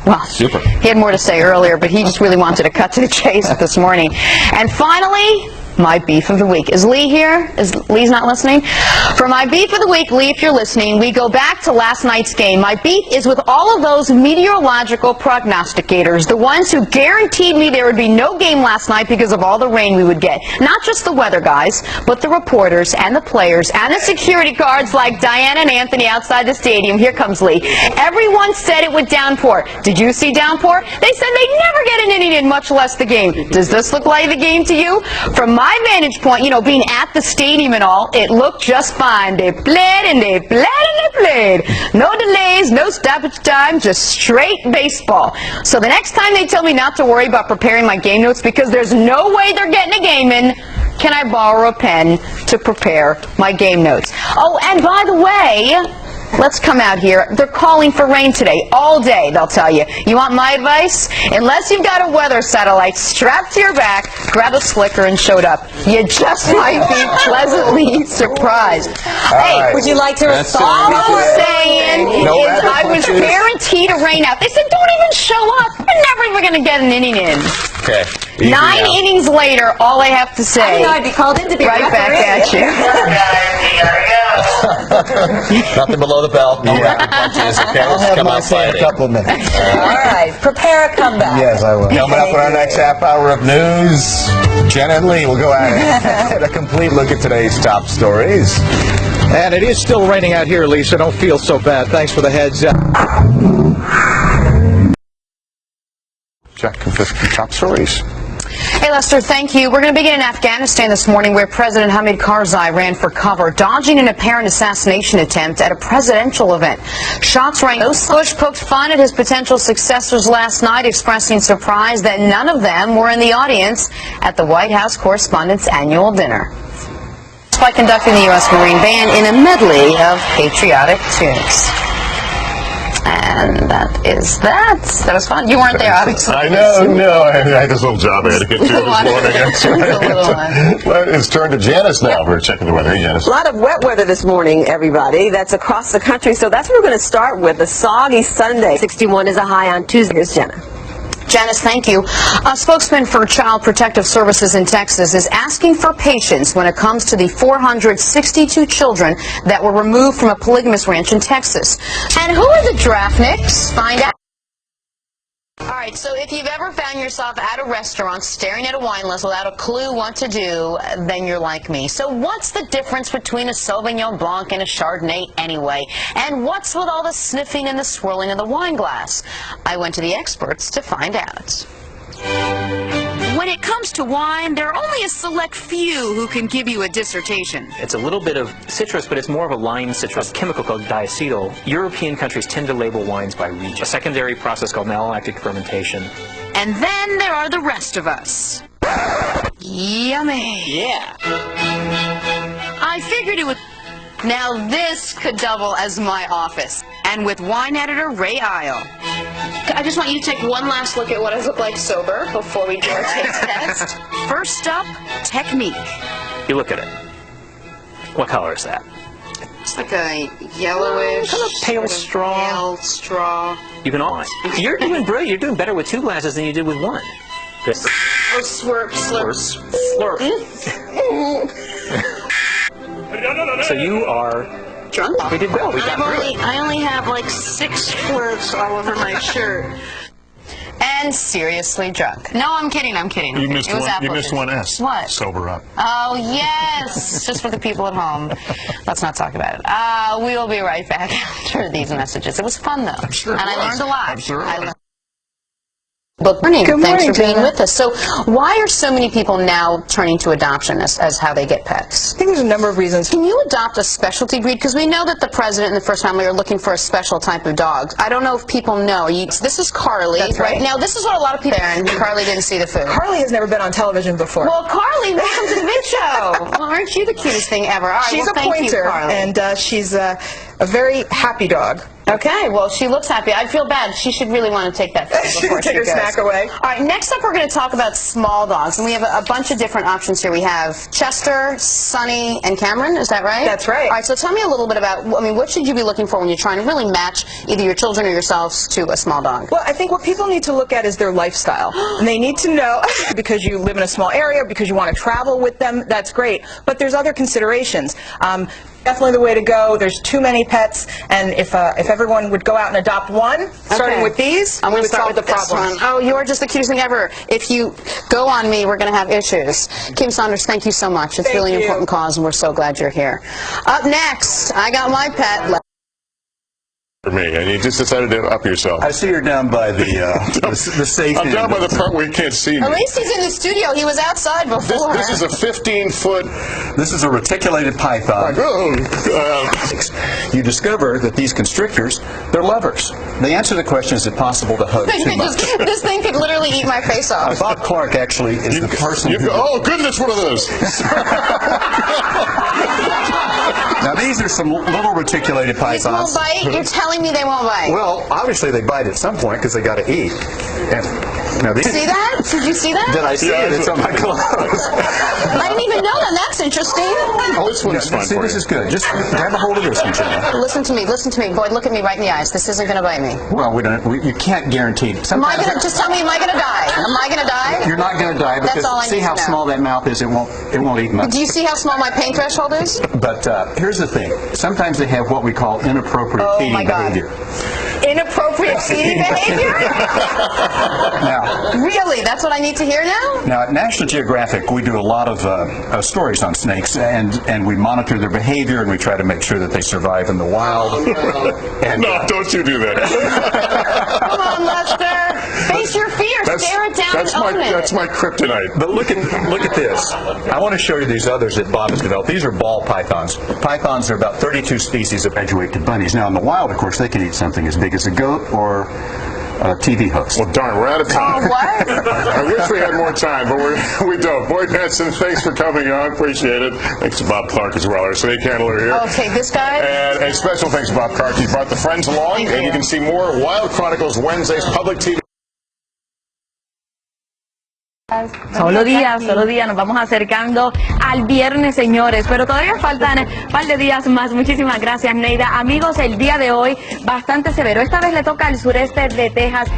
Well, super. He had more to say earlier, but he just really wanted to cut to the chase this morning. And finally, my beef of the week. Is Lee here? Lee's not listening? For my beef of the week, Lee, if you're listening, we go back to last night's game. My beef is with all of those meteorological prognosticators, the ones who guaranteed me there would be no game last night because of all the rain we would get. Not just the weather guys, but the reporters and the players and the security guards like Diana and Anthony outside the stadium. Here comes Lee. Everyone said it would downpour. Did you see downpour? They said they'd never get an inning in, much less the game. Does this look like the game to you? From my vantage point, you know, being at the stadium and all, it looked just fine. They played and they played and they played. No delays, no stoppage time, just straight baseball. So the next time they tell me not to worry about preparing my game notes because there's no way they're getting a game in, can I borrow a pen to prepare my game notes? Oh, and by the way, let's come out here. They're calling for rain today, all day, they'll tell you. You want my advice? Unless you've got a weather satellite strapped to your back, grab a slicker and show it up. You just might be pleasantly surprised. Hey, would you like to respond? All I'm saying is I was guaranteed a rain out. They said, don't even show up. You're never even going to get an inning in. Okay. 9 innings later, all I have to say. I'd be called in to be right back at you. Nothing below the belt. No rapid punches. Okay, I'll let's have come my out say in fighting. a couple of minutes. All right, prepare a comeback. Yes, I will. Coming up in our next half hour of news, Jenna and Lee will go at it. A complete look at today's top stories. And it is still raining out here, Lisa. Don't feel so bad. Thanks for the heads up. Check 50 top stories. Hey, Lester, thank you. We're going to begin in Afghanistan this morning, where President Hamid Karzai ran for cover, dodging an apparent assassination attempt at a presidential event. Shots rang. Bush poked fun at his potential successors last night, expressing surprise that none of them were in the audience at the White House Correspondents' annual dinner. By conducting the U.S. Marine Band in a medley of patriotic tunes. And that is that. That was fun. You weren't there, obviously. I know, no. I had this little job I had to get to this morning. Well, it's turned to Janice now. We're checking the weather. Hey, Janice. A lot of wet weather this morning, everybody. That's across the country. So that's what we're going to start with, a soggy Sunday. 61 is a high on Tuesday. Here's Jenna. Janice, thank you. A spokesman for Child Protective Services in Texas is asking for patience when it comes to the 462 children that were removed from a polygamous ranch in Texas. And who are the Draftniks? Find out. All right, so if you've ever found yourself at a restaurant staring at a wine list without a clue what to do, then you're like me. So what's the difference between a Sauvignon Blanc and a Chardonnay anyway? And what's with all the sniffing and the swirling of the wine glass? I went to the experts to find out. When it comes to wine, there are only a select few who can give you a dissertation. It's a little bit of citrus, but it's more of a lime citrus chemical called diacetyl. European countries tend to label wines by region. A secondary process called malolactic fermentation. And then there are the rest of us. Yummy. Yeah. I figured it would... Now this could double as my office. And with wine editor Ray Isle. I just want you to take one last look at what I look like sober before we do our taste test. First up, technique. You look at it. What color is that? It's like a yellowish, kind of pale straw. Pale straw. You can all. You're doing brilliant. You're doing better with 2 glasses than you did with 1. Good. Oh, slurp, slurp. Slurp. So you are drunk? We did well. We got through it. I only have like 6 slurps all over my shirt. And seriously drunk. No, I'm kidding. You missed one. You missed one S. What? Sober up. Oh yes, just for the people at home. Let's not talk about it. We will be right back after these messages. It was fun though, I'm sure and I learned a lot. I'm sure. Good morning. Good Thanks morning, for being Jenna. with us. So why are so many people now turning to adoption as how they get pets? I think there's a number of reasons. Can you adopt a specialty breed? Because we know that the president and the first family are looking for a special type of dog. I don't know if people know. This is Carly. That's right. Now, this is what a lot of people and Carly didn't see the food. Carly has never been on television before. Well, Carly, welcome to the Big Show. Well, aren't you the cutest thing ever? All right, She's well, a thank pointer, you, Carly. and she's A very happy dog. Okay, well, she looks happy. I feel bad. She should really want to take that food before she Take her goes. snack away. All right, next up we're going to talk about small dogs, and we have a bunch of different options here. We have Chester, Sunny, and Cameron. Is that right? That's right. All right, so tell me a little bit about, I mean, what should you be looking for when you're trying to really match either your children or yourselves to a small dog? Well, I think what people need to look at is their lifestyle. And they need to know, because you live in a small area, because you want to travel with them, that's great. But there's other considerations. Definitely the way to go. There's too many pets, and if everyone would go out and adopt one, starting Okay. with these, I'm we going would to start solve the with this problem. one. Oh, you are just the cutest thing ever. If you go on me, we're going to have issues. Kim Saunders, thank you so much. It's Thank really an you. important cause, and we're so glad you're here. Up next, I got my pet. For me, and you just decided to up yourself. I see you're down by the safe. I'm down by the part where you can't see me. At least he's in the studio. He was outside before. This is a 15-foot. This is a reticulated python. You discover that these constrictors, they're lovers. They answer the question, is it possible to hug too much? This thing could literally eat my face off. Bob Clark actually is the person who... Oh, goodness, one of those. Now, these are some little reticulated These won't pythons. bite? You're telling me they won't bite? Well, obviously they bite at some point because they got to eat. And, now, these, See that? Did you see that? Did I see it? It's on my clothes. I didn't even know that. That's interesting. Oh, this one is fun See, for this you. is good. Just grab a hold of this one, Jenna. Listen to me. Boyd, look at me right in the eyes. This isn't going to bite me. Well, you can't guarantee. Am I Sometimes going to, just tell me, am I going to die? Am I going to die? you're not going to die That's because all I see need how to know. small that mouth is. It won't eat much. Do you see how small my pain threshold is? But here's the thing. Sometimes they have what we call inappropriate Oh, feeding my God. behavior. Inappropriate feeding behavior? Now, Really? That's what I need to hear now? now, at National Geographic, we do a lot of stories on snakes, and we monitor their behavior, and we try to make sure that they survive in the wild. And, No, don't you do that. Come on, Lester. Face your fear. Stare it down and own it. That's my kryptonite. But look at this. I want to show you these others that Bob has developed. These are ball pythons. Pythons are about 32 species of edgeweight bunnies. Now, in the wild, of course, they can eat something as big as a goat or a TV host. Well, darn, we're out of time. Oh, what? I wish we had more time, but we don't. Boyd Benson, thanks for coming on. Appreciate it. Thanks to Bob Clark as well, our snake handler here. Oh, take this guy? And special thanks to Bob Clark. He brought the friends along, Thank and you you. can see more Wild Chronicles Wednesdays, public TV. Solo días, nos vamos acercando al viernes, señores, pero todavía faltan un par de días más. Muchísimas gracias, Neida. Amigos, el día de hoy bastante severo. Esta vez le toca al sureste de Texas.